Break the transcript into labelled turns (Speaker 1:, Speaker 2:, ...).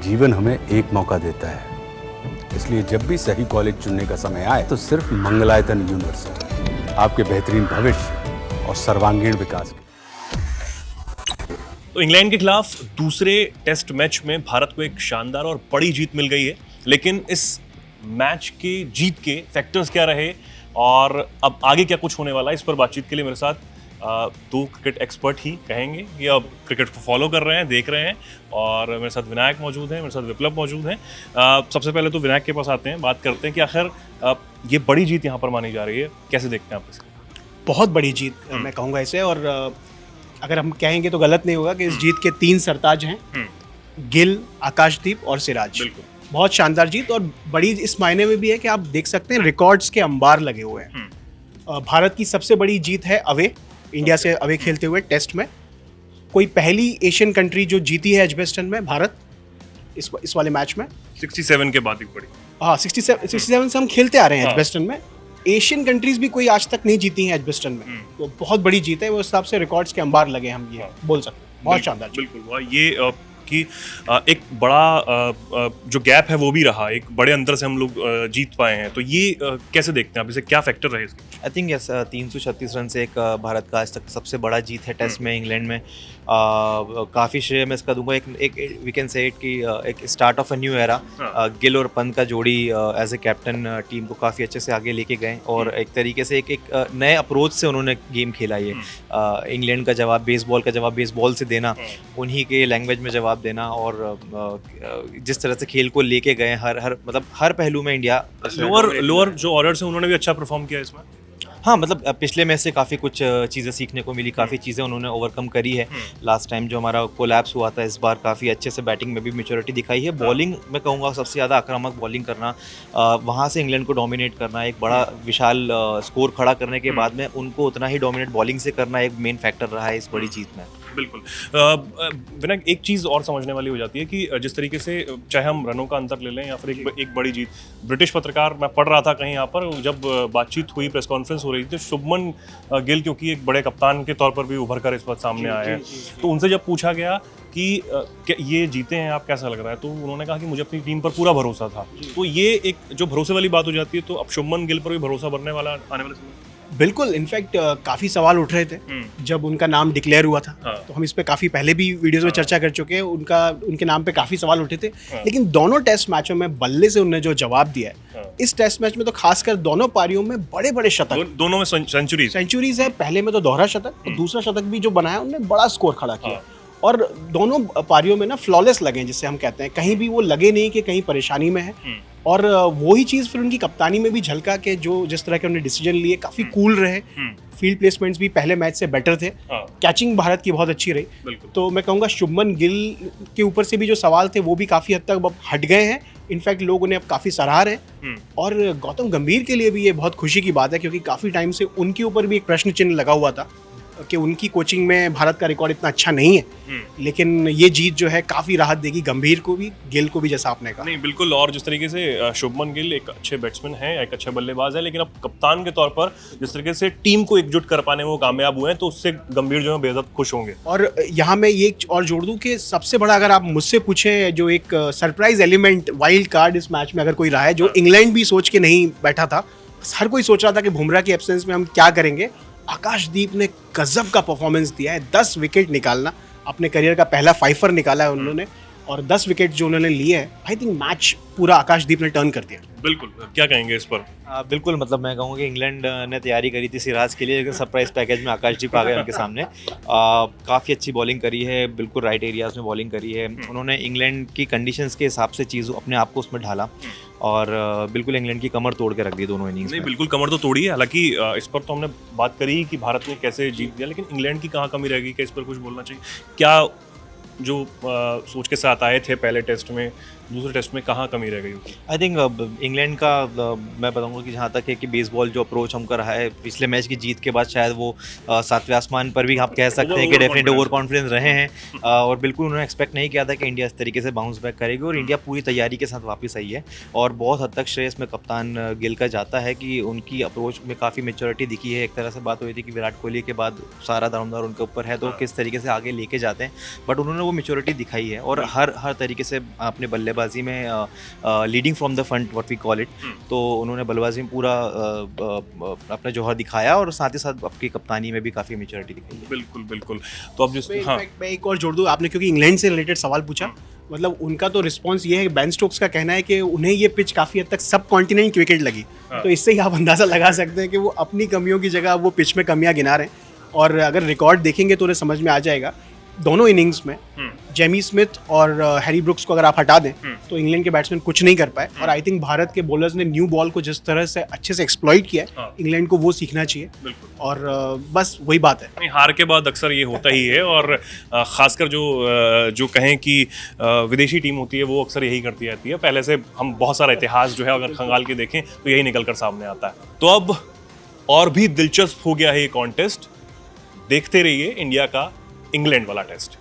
Speaker 1: जीवन हमें एक मौका देता है, इसलिए जब भी सही कॉलेज चुनने का समय आए तो सिर्फ मंगलायतन यूनिवर्सिटी आपके बेहतरीन भविष्य और सर्वांगीण विकास के।
Speaker 2: तो इंग्लैंड के खिलाफ दूसरे टेस्ट मैच में भारत को एक शानदार और बड़ी जीत मिल गई है, लेकिन इस मैच के जीत के फैक्टर्स क्या रहे और अब आगे क्या कुछ होने वाला है, इस पर बातचीत के लिए मेरे साथ दो क्रिकेट एक्सपर्ट ही कहेंगे, ये अब क्रिकेट को फॉलो कर रहे हैं, देख रहे हैं। और मेरे साथ विनायक मौजूद हैं, मेरे साथ विप्लव मौजूद हैं। सबसे पहले तो विनायक के पास आते हैं, बात करते हैं कि आखिर ये बड़ी जीत यहाँ पर मानी जा रही है, कैसे देखते हैं आप इसे?
Speaker 3: बहुत बड़ी जीत मैं कहूँगा इसे, और अगर हम कहेंगे तो गलत नहीं होगा कि इस जीत के 3 सरताज हैं, गिल, आकाशदीप और सिराज।
Speaker 2: बिल्कुल,
Speaker 3: बहुत शानदार जीत, और बड़ी इस मायने में भी है कि आप देख सकते हैं रिकॉर्ड्स के अंबार लगे हुए हैं। भारत की सबसे बड़ी जीत है अवे, इंडिया से अवे खेलते हुए टेस्ट में। कोई पहली एशियन कंट्री जो जीती है एजबेस्टन में, भारत इस वाले मैच में
Speaker 2: 67 के बाद एक बड़ी।
Speaker 3: हाँ, 67 से हम खेलते आ रहे हैं
Speaker 2: हाँ।
Speaker 3: एजबेस्टन में। एशियन कंट्रीज भी कोई आज तक नहीं जीती हैं एजबेस्टन में, तो बहुत बड़ी जीत है। वो हिसाब से रिकॉर्ड्स के अंबार लगे, हम ये बोल सकते हैं। बहुत शानदार जीत।
Speaker 2: बिल्कुल, वाह, ये कि एक बड़ा जो गैप है वो भी रहा, एक बड़े अंतर से हम लोग जीत पाए हैं, तो ये कैसे देखते हैं आप इसे, क्या फैक्टर रहे इसके?
Speaker 4: आई थिंक यस, 336 रन से एक भारत का आज तक सबसे बड़ा जीत है टेस्ट में इंग्लैंड में। काफ़ी श्रेय मैं इसका दूंगा, एक वी कैन से इट कि एक start of a new era. Gill और पंत का जोड़ी एज ए कैप्टन टीम को काफ़ी अच्छे से आगे लेके गए, और एक तरीके से एक नए अप्रोच से उन्होंने गेम खेला। ये इंग्लैंड का जवाब बेसबॉल का जवाब बेसबॉल से देना, उन्हीं के लैंग्वेज में जवाब देना, और जिस तरह से खेल को लेके गए मतलब हर पहलू में इंडिया
Speaker 2: लोअर जो ऑर्डर से उन्होंने भी अच्छा परफॉर्म किया इसमें।
Speaker 4: हाँ, मतलब पिछले मैच से काफ़ी कुछ चीज़ें सीखने को मिली, काफ़ी चीज़ें उन्होंने ओवरकम करी है। लास्ट टाइम जो हमारा कोलैप्स हुआ था, इस बार काफ़ी अच्छे से बैटिंग में भी मैच्योरिटी दिखाई है। बॉलिंग मैं कहूँगा सबसे ज़्यादा आक्रामक बॉलिंग करना, वहाँ से इंग्लैंड को डोमिनेट करना, एक बड़ा विशाल स्कोर खड़ा करने के बाद में उनको उतना ही डोमिनेट बॉलिंग से करना एक मेन फैक्टर रहा है इस बड़ी जीत में।
Speaker 2: बिल्कुल। विनायक, एक चीज़ और समझने वाली हो जाती है कि जिस तरीके से चाहे हम रनों का अंतर ले लें या फिर एक बड़ी जीत, ब्रिटिश पत्रकार, मैं पढ़ रहा था कहीं यहाँ पर, जब बातचीत हुई, प्रेस कॉन्फ्रेंस हो रही थी, तो शुभमन गिल क्योंकि एक बड़े कप्तान के तौर पर भी उभर कर इस बात सामने आए हैं, तो उनसे जब पूछा गया कि ये जीते हैं, आप कैसा लग रहा है, तो उन्होंने कहा कि मुझे अपनी टीम पर पूरा भरोसा था। तो ये एक जो भरोसे वाली बात हो जाती है, तो अब शुभमन गिल पर भी भरोसा बढ़ने वाला आने वाले समय?
Speaker 3: बिल्कुल, इनफैक्ट काफ़ी सवाल उठ रहे थे जब उनका नाम डिक्लेयर हुआ था।
Speaker 2: हाँ।
Speaker 3: तो हम इस पे काफ़ी पहले भी वीडियोस में चर्चा कर चुके हैं। उनके नाम पे काफ़ी सवाल उठे थे, लेकिन दोनों टेस्ट मैचों में बल्ले से उन्होंने जो जवाब दिया है, इस टेस्ट मैच में तो खासकर दोनों पारियों में बड़े बड़े शतक,
Speaker 2: दोनों में
Speaker 3: सेंचुरीज है। पहले में तो दोहरा शतक, और दूसरा शतक भी जो बनाया उन्होंने बड़ा स्कोर खड़ा किया। और दोनों पारियों में ना फ्लॉलेस लगे, जिससे हम कहते हैं, कहीं भी वो लगे नहीं कि कहीं परेशानी में है। और वही चीज़ फिर उनकी कप्तानी में भी झलका के जो जिस तरह के उन्होंने डिसीजन लिए, काफ़ी कूल रहे। फील्ड प्लेसमेंट्स भी पहले मैच से बेटर थे। कैचिंग भारत की बहुत अच्छी रही। तो मैं कहूँगा शुभमन गिल के ऊपर से भी जो सवाल थे वो भी काफ़ी हद तक अब हट गए हैं। इनफैक्ट लोग उन्हें अब काफ़ी सराह रहे हैं। और गौतम गंभीर के लिए भी ये बहुत खुशी की बात है, क्योंकि काफ़ी टाइम से उनके ऊपर भी एक प्रश्न चिन्ह लगा हुआ था कि उनकी कोचिंग में भारत का रिकॉर्ड इतना अच्छा नहीं है। लेकिन ये जीत जो है काफ़ी राहत देगी गंभीर को भी, गिल को भी, जैसा आपने कहा।
Speaker 2: नहीं, बिल्कुल। और जिस तरीके से शुभमन गिल एक अच्छे बैट्समैन हैं, एक अच्छे बल्लेबाज है, लेकिन अब कप्तान के तौर पर जिस तरीके से टीम को एकजुट कर पाने में वो कामयाब हुए हैं, तो उससे गंभीर जो है बेहद खुश होंगे।
Speaker 3: और यहाँ मैं ये और जोड़ दूं कि सबसे बड़ा, अगर आप मुझसे पूछें, जो एक सरप्राइज एलिमेंट, वाइल्ड कार्ड इस मैच में अगर कोई रहा है, जो इंग्लैंड भी सोच के नहीं बैठा था, हर कोई सोच रहा था कि बुमराह की एब्सेंस में हम क्या करेंगे, आकाशदीप ने गजब का परफॉर्मेंस दिया है। 10 विकेट निकालना, अपने करियर का पहला फाइफर निकाला है उन्होंने, और 10 विकेट जो उन्होंने लिए हैं, आई थिंक मैच पूरा आकाशदीप ने टर्न कर दिया।
Speaker 2: बिल्कुल, क्या कहेंगे इस पर?
Speaker 4: बिल्कुल, मतलब मैं कहूँगा कि इंग्लैंड ने तैयारी करी थी सिराज के लिए, लेकिन सरप्राइज पैकेज में आकाशदीप आ गए उनके सामने। काफ़ी अच्छी बॉलिंग करी है, बिल्कुल राइट एरियाज में बॉलिंग करी है उन्होंने। इंग्लैंड की कंडीशंस के हिसाब से चीज़ अपने आप को उसमें ढाला, और बिल्कुल इंग्लैंड की कमर तोड़ के रख दी दोनों इनिंग्स
Speaker 2: नहीं,
Speaker 4: में।
Speaker 2: बिल्कुल कमर तो तोड़ी है। हालांकि इस पर तो हमने बात करी कि भारत ने कैसे जीत दिया, लेकिन इंग्लैंड की कहाँ कमी रहेगी, क्या इस पर कुछ बोलना चाहिए? क्या जो सोच के साथ आए थे पहले टेस्ट में, दूसरे टेस्ट में कहाँ कमी रह गई?
Speaker 4: आई थिंक इंग्लैंड का मैं बताऊंगा कि जहाँ तक है कि बेसबॉल जो अप्रोच हम कर रहा है पिछले मैच की जीत के बाद, शायद वो सातवें आसमान पर भी आप कह सकते हैं कि डेफिनेट ओवर कॉन्फिडेंस रहे हैं। और बिल्कुल उन्होंने एक्सपेक्ट नहीं किया था कि इंडिया इस तरीके से बाउंस बैक करेगी, और इंडिया पूरी तैयारी के साथ वापस आई है। और बहुत हद तक श्रेय इसमें कप्तान गिल का जाता है कि उनकी अप्रोच में काफ़ी मेच्योरिटी दिखी है। एक तरह से बात हुई थी कि विराट कोहली के बाद सारा दारोमदार उनके ऊपर है, तो किस तरीके से आगे लेके जाते हैं, बट उन्होंने वो मेच्योरिटी दिखाई है और हर तरीके से अपने बल्लेबाजी में leading from the front what we call it, तो उन्होंने बल्लेबाजी में पूरा अपना जौहर दिखाया और साथ ही साथ अपनी कप्तानी में भी काफ़ी मेच्योरिटी दिखाई है।
Speaker 2: बिल्कुल बिल्कुल। तो अब जिस हाँ
Speaker 3: मैं एक और जोड़ दूँ, आपने क्योंकि इंग्लैंड से रिलेटेड सवाल पूछा, मतलब उनका तो रिस्पांस ये है कि बेन स्टोक्स का कहना है कि उन्हें ये पिच काफ़ी हद तक सब कॉन्टिनेंट विकेट लगी, तो इससे ही आप अंदाज़ा लगा सकते हैं कि वो अपनी कमियों की जगह वो पिच में कमियां गिना रहे हैं। और अगर रिकॉर्ड देखेंगे तो उन्हें समझ में आ जाएगा दोनों इनिंग्स में जेमी स्मिथ और हैरी ब्रुक्स को अगर आप हटा दें तो इंग्लैंड के बैट्समैन कुछ नहीं कर पाए। और आई थिंक भारत के बॉलर्स ने न्यू बॉल को जिस तरह से अच्छे से एक्सप्लॉइट किया है, इंग्लैंड को वो सीखना चाहिए।
Speaker 2: बिल्कुल।
Speaker 3: और बस वही बात है,
Speaker 2: नहीं, हार के बाद अक्सर ये होता ही है और खासकर जो कहें कि विदेशी टीम होती है वो अक्सर यही करती रहती है। पहले से हम बहुत सारा इतिहास जो है अगर खंगाल के देखें तो यही निकल कर सामने आता है। तो अब और भी दिलचस्प हो गया है ये कॉन्टेस्ट, देखते रहिए इंडिया का इंग्लैंड वाला टेस्ट।